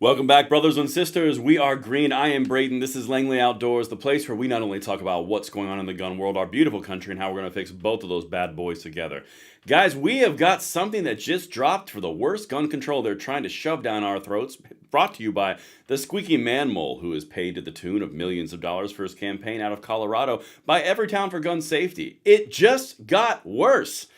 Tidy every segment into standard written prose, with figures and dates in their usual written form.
Welcome back, brothers and sisters. We are Green. I am Braden. This is Langley Outdoors, the place where we not only talk about what's going on in the gun world, our beautiful country, and how we're going to fix both of those bad boys together. Guys, we have got something that just dropped for the worst gun control they're trying to shove down our throats, brought to you by the Squeaky Man Mole, who is paid to the tune of millions of dollars for his campaign out of Colorado by Everytown for Gun Safety. It just got worse.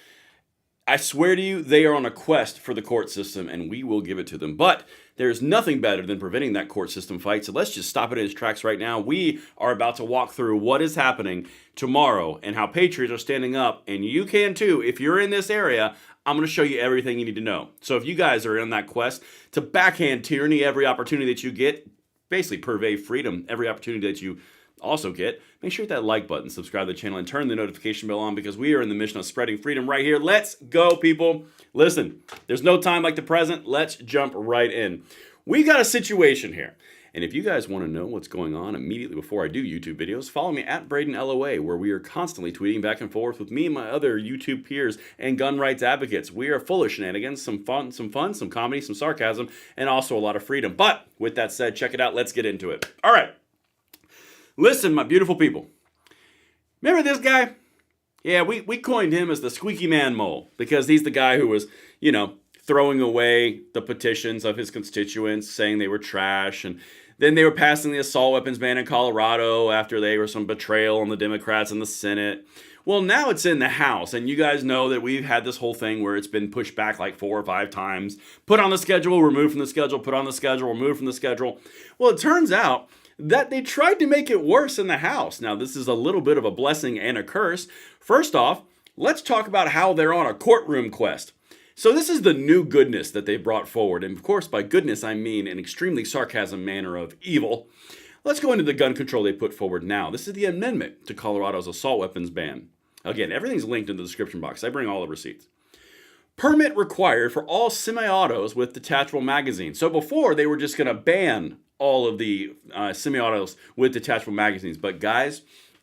I swear to you, they are on a quest for the court system, and we will give it to them. But there's nothing better than preventing that court system fight, so let's just stop it in its tracks right now. We are about to walk through what is happening tomorrow and how patriots are standing up, and you can too. If you're in this area, I'm going to show you everything you need to know. So if you guys are in that quest to backhand tyranny every opportunity that you get, basically purvey freedom every opportunity that you also get, make sure you hit that like button, subscribe to the channel, and turn the notification bell on because we are in the mission of spreading freedom right here. Let's go, people. Listen, there's no time like the present. Let's jump right in. We got a situation here. And if you guys want to know what's going on immediately before I do YouTube videos, follow me at BradenLOA, where we are constantly tweeting back and forth with me and my other YouTube peers and gun rights advocates. We are full of shenanigans, some fun, some comedy, some sarcasm, and also a lot of freedom. But with that said, check it out. Let's get into it. All right. Listen, my beautiful people. Remember this guy? Yeah, we coined him as the Squeaky Man Mole because he's the guy who was, throwing away the petitions of his constituents saying they were trash. And then they were passing the assault weapons ban in Colorado after there was some betrayal on the Democrats in the Senate. Well, now it's in the House, and you guys know that we've had this whole thing where it's been pushed back like 4 or 5 times. Put on the schedule, removed from the schedule, put on the schedule, removed from the schedule. Well, it turns out that they tried to make it worse in the House. Now, this is a little bit of a blessing and a curse. First off, let's talk about how they're on a courtroom quest. So this is the new goodness that they brought forward. And of course, by goodness, I mean an extremely sarcasm manner of evil. Let's go into the gun control they put forward now. This is the amendment to Colorado's assault weapons ban. Again, everything's linked in the description box. I bring all the receipts. Permit required for all semi-autos with detachable magazines. So before, they were just going to ban all of the semi-autos with detachable magazines. But guys,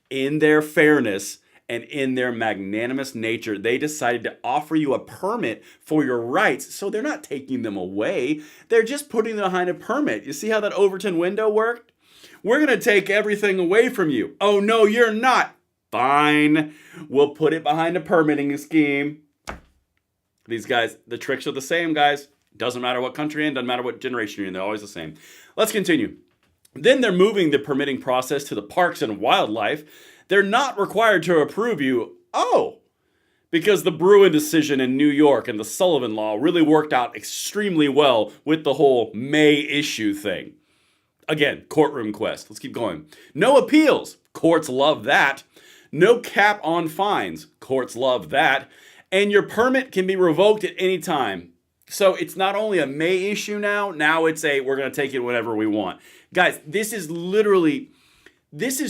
in their fairness and in their magnanimous nature, they decided to offer you a permit for your rights. So they're not taking them away. They're just putting them behind a permit. You see how that Overton window worked? We're going to take everything away from you. Oh, no, you're not. Fine. We'll put it behind a permitting scheme. These guys, the tricks are the same, guys. Doesn't matter what country you're in, doesn't matter what generation you're in, they're always the same. Let's continue. Then they're moving the permitting process to the Parks and Wildlife. They're not required to approve you. Oh, because the Bruen decision in New York and the Sullivan Law really worked out extremely well with the whole May issue thing. Again, courtroom quest. Let's keep going. No appeals. Courts love that. No cap on fines. Courts love that. And your permit can be revoked at any time. So it's not only a May issue now it's we're going to take it whenever we want. Guys, this is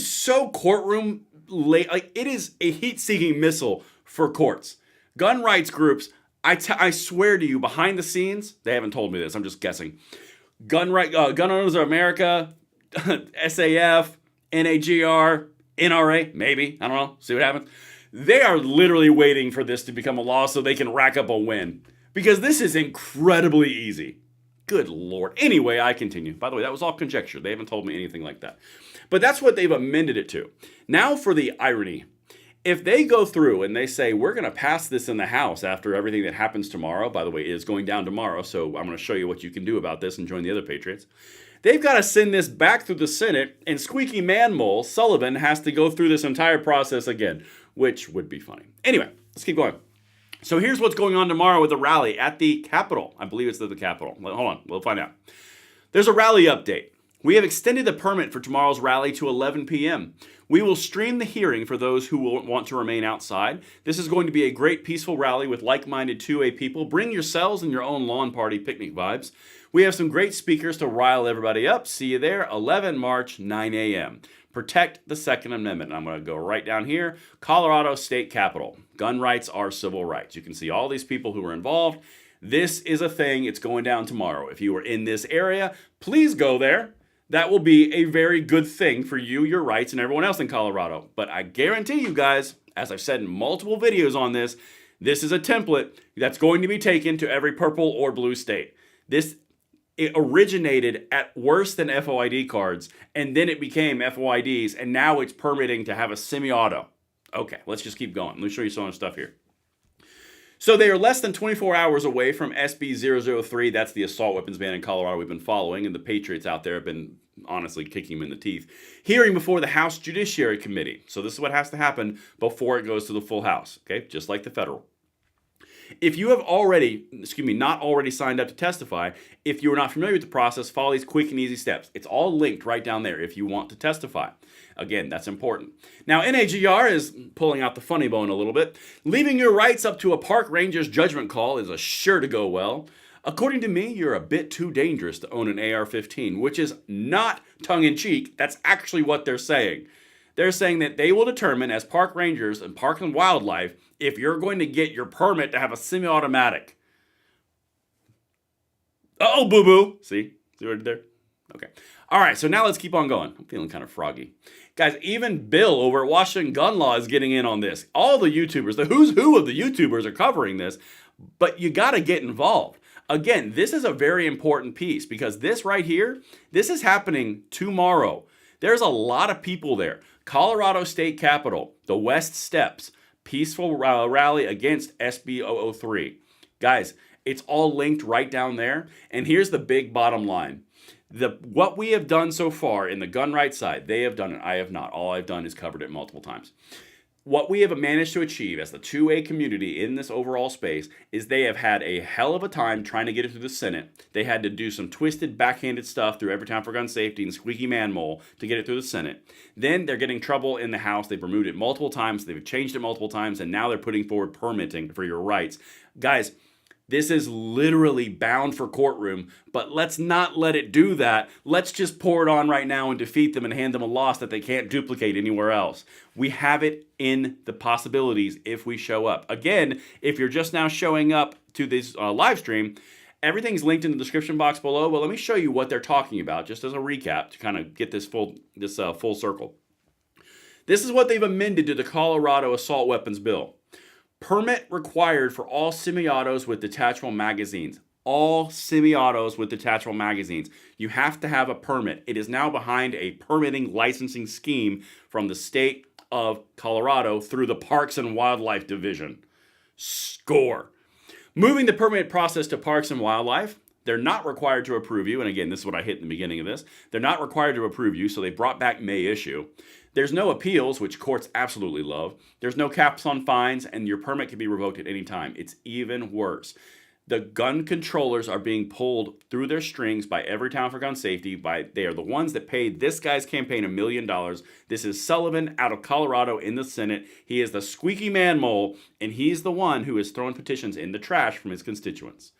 so courtroom late. Like, it is a heat-seeking missile for courts. Gun rights groups, I swear to you, behind the scenes, they haven't told me this, I'm just guessing. Gun Owners of America, SAF, NAGR, NRA, maybe, I don't know, see what happens. They are literally waiting for this to become a law so they can rack up a win. Because this is incredibly easy. Good Lord. Anyway, I continue. By the way, that was all conjecture. They haven't told me anything like that. But that's what they've amended it to. Now for the irony. If they go through and they say, we're going to pass this in the House after everything that happens tomorrow, by the way, it is going down tomorrow, so I'm going to show you what you can do about this and join the other patriots. They've got to send this back through the Senate, and Squeaky Man Mole, Sullivan, has to go through this entire process again, which would be funny. Anyway, let's keep going. So here's what's going on tomorrow with the rally at the Capitol. I believe it's at the Capitol. Hold on, we'll find out. There's a rally update. We have extended the permit for tomorrow's rally to 11 p.m. We will stream the hearing for those who will want to remain outside. This is going to be a great peaceful rally with like-minded 2A people. Bring yourselves and your own lawn party picnic vibes. We have some great speakers to rile everybody up. See you there, 11 March, 9 a.m. Protect the Second Amendment. And I'm going to go right down here. Colorado State Capitol. Gun rights are civil rights. You can see all these people who are involved. This is a thing. It's going down tomorrow. If you are in this area, please go there. That will be a very good thing for you, your rights, and everyone else in Colorado. But I guarantee you guys, as I've said in multiple videos on this, this is a template that's going to be taken to every purple or blue state. This It originated at worse than FOID cards, and then it became FOIDs, and now it's permitting to have a semi-auto. Okay, let's just keep going. Let me show you some other stuff here. So they are less than 24 hours away from SB 003. That's the assault weapons ban in Colorado we've been following, and the patriots out there have been honestly kicking him in the teeth. Hearing before the House Judiciary Committee. So this is what has to happen before it goes to the full House, okay? Just like the federal. If you have not already signed up to testify, if you are not familiar with the process, follow these quick and easy steps. It's all linked right down there if you want to testify. Again, that's important. Now, NAGR is pulling out the funny bone a little bit. Leaving your rights up to a park ranger's judgment call is sure to go well. According to me, you're a bit too dangerous to own an AR-15, which is not tongue-in-cheek. That's actually what they're saying. They're saying that they will determine as park rangers and park and wildlife if you're going to get your permit to have a semi-automatic. Uh-oh, boo-boo. See what I did there? Okay. All right, so now let's keep on going. I'm feeling kind of froggy. Guys, even Bill over at Washington Gun Law is getting in on this. All the YouTubers, the who's who of the YouTubers are covering this, but you got to get involved. Again, this is a very important piece because this right here, this is happening tomorrow. There's a lot of people there. Colorado State Capitol, the West Steps, peaceful rally against SB 003. Guys, it's all linked right down there. And here's the big bottom line. What we have done so far in the gun rights side, they have done it. I have not. All I've done is covered it multiple times. What we have managed to achieve as the 2A community in this overall space is they have had a hell of a time trying to get it through the Senate. They had to do some twisted, backhanded stuff through Everytown for Gun Safety and Squeaky Man Mole to get it through the Senate. Then they're getting trouble in the House. They've removed it multiple times. They've changed it multiple times. And now they're putting forward permitting for your rights. Guys, this is literally bound for courtroom, but let's not let it do that. Let's just pour it on right now and defeat them and hand them a loss that they can't duplicate anywhere else. We have it in the possibilities if we show up. Again, if you're just now showing up to this live stream, everything's linked in the description box below, but let me show you what they're talking about just as a recap to kind of get this full circle. This is what they've amended to the Colorado Assault Weapons Bill. Permit required for all semi-autos with detachable magazines. All semi-autos with detachable magazines. You have to have a permit. It is now behind a permitting licensing scheme from the state of Colorado through the Parks and Wildlife Division. Score. Moving the permit process to Parks and Wildlife, they're not required to approve you. And again, this is what I hit in the beginning of this. They're not required to approve you, so they brought back May issue. There's no appeals, which courts absolutely love. There's no caps on fines, and your permit can be revoked at any time. It's even worse. The gun controllers are being pulled through their strings by Everytown for Gun Safety. They are the ones that paid this guy's campaign $1 million. This is Sullivan out of Colorado in the Senate. He is the squeaky man mole, and he's the one who is throwing petitions in the trash from his constituents.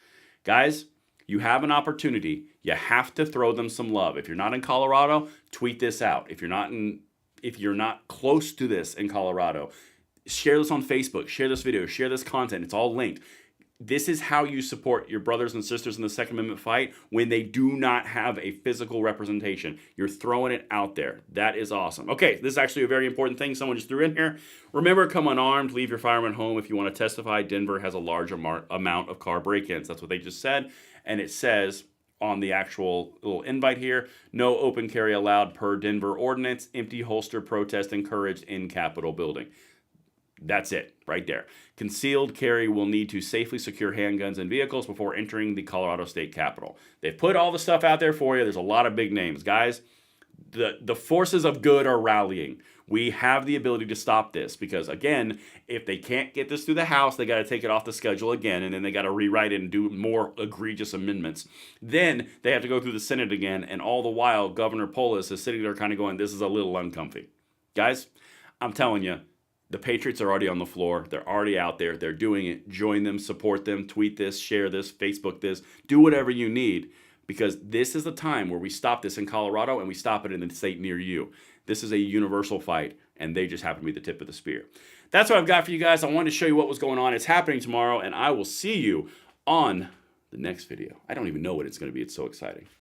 Guys, you have an opportunity. You have to throw them some love. If you're not in Colorado, tweet this out. If you're not close to this in Colorado, share this on Facebook, share this video, share this content. It's all linked. This is how you support your brothers and sisters in the Second Amendment fight when they do not have a physical representation. You're throwing it out there. That is awesome. Okay, this is actually a very important thing someone just threw in here. Remember, come unarmed, leave your firearm at home. If you want to testify, Denver has a large amount of car break-ins. That's what they just said. And it says on the actual little invite here, no open carry allowed per Denver ordinance, empty holster protest encouraged in Capitol building. That's it, right there. Concealed carry will need to safely secure handguns and vehicles before entering the Colorado State Capitol. They've put all the stuff out there for you. There's a lot of big names. Guys, the forces of good are rallying. We have the ability to stop this because, again, if they can't get this through the House, they got to take it off the schedule again, and then they got to rewrite it and do more egregious amendments. Then they have to go through the Senate again, and all the while, Governor Polis is sitting there kind of going, this is a little uncomfy. Guys, I'm telling you, the Patriots are already on the floor. They're already out there. They're doing it. Join them, support them, tweet this, share this, Facebook this, do whatever you need, because this is the time where we stop this in Colorado and we stop it in the state near you. This is a universal fight, and they just happen to be the tip of the spear. That's what I've got for you guys. I wanted to show you what was going on. It's happening tomorrow, and I will see you on the next video. I don't even know what it's going to be. It's so exciting.